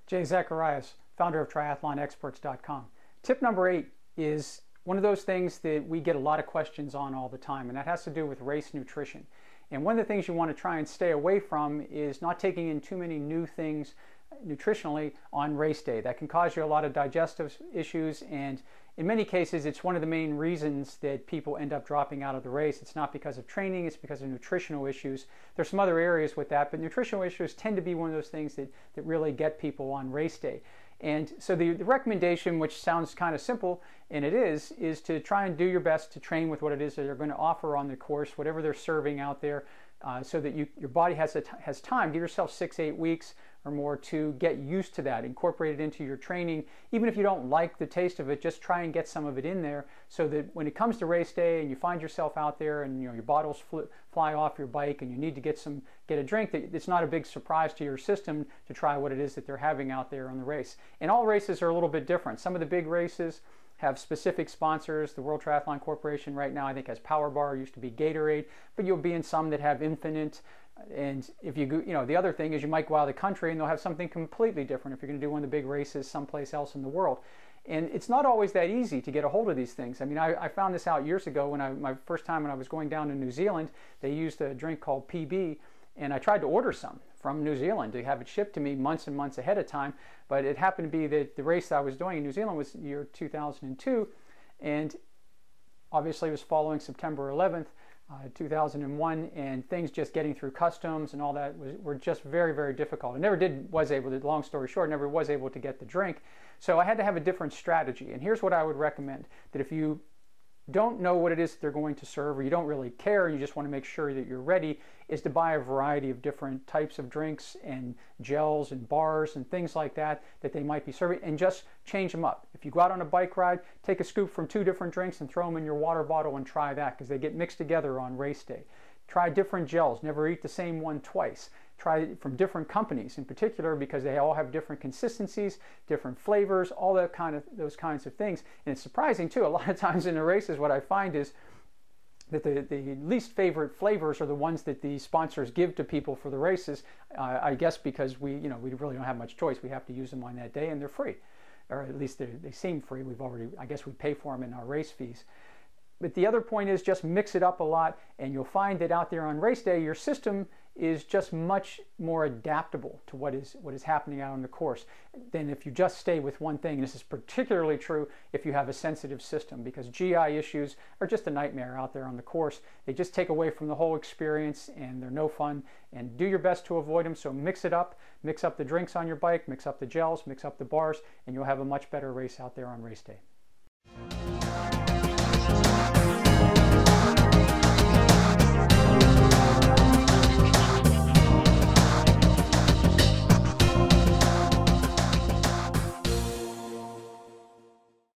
Jay Zacharias, founder of triathlonexperts.com. Tip number 8 is one of those things that we get a lot of questions on all the time, and that has to do with race nutrition. And one of the things you want to try and stay away from is not taking in too many new things nutritionally on race day. That can cause you a lot of digestive issues, and in many cases it's one of the main reasons that people end up dropping out of the race. It's not because of training, it's because of nutritional issues. There's some other areas with that, but nutritional issues tend to be one of those things that really get people on race day. And so the recommendation, which sounds kind of simple, and it is to try and do your best to train with what it is that they're going to offer on the course, whatever they're serving out there, so that your body has time. Give yourself 6-8 weeks or more to get used to that, incorporate it into your training. Even if you don't like the taste of it, just try and get some of it in there so that when it comes to race day and you find yourself out there and your bottles fly off your bike and you need to get a drink, that it's not a big surprise to your system to try what it is that they're having out there on the race. And all races are a little bit different. Some of the big races have specific sponsors. The World Triathlon Corporation right now I think has Power Bar, used to be Gatorade, but you'll be in some that have Infinite. And if the other thing is you might go out of the country and they'll have something completely different if you're going to do one of the big races someplace else in the world. And it's not always that easy to get a hold of these things. I mean, I found this out years ago when my first time when I was going down to New Zealand. They used a drink called PB, and I tried to order some from New Zealand to have it shipped to me months and months ahead of time. But it happened to be that the race that I was doing in New Zealand was the year 2002, and obviously it was following September 11th. 2001, and things just getting through customs and all that were just very, very difficult. I long story short, never was able to get the drink. So I had to have a different strategy. And here's what I would recommend: that if you don't know what it is that they're going to serve, or you don't really care, you just want to make sure that you're ready, is to buy a variety of different types of drinks and gels and bars and things like that they might be serving, and just change them up. If you go out on a bike ride, take a scoop from 2 different drinks and throw them in your water bottle and try that, because they get mixed together on race day. Try different gels. Never eat the same one twice. Try from different companies in particular, because they all have different consistencies, different flavors, all those kinds of things. And it's surprising too, a lot of times in the races what I find is that the least favorite flavors are the ones that the sponsors give to people for the races. I guess because we really don't have much choice. We have to use them on that day, and they're free, or at least they seem free. I guess we pay for them in our race fees. But the other point is just mix it up a lot, and you'll find that out there on race day, your system is just much more adaptable to what is happening out on the course than if you just stay with one thing. And this is particularly true if you have a sensitive system, because GI issues are just a nightmare out there on the course. They just take away from the whole experience, and they're no fun. And do your best to avoid them. So mix it up. Mix up the drinks on your bike, mix up the gels, mix up the bars, and you'll have a much better race out there on race day.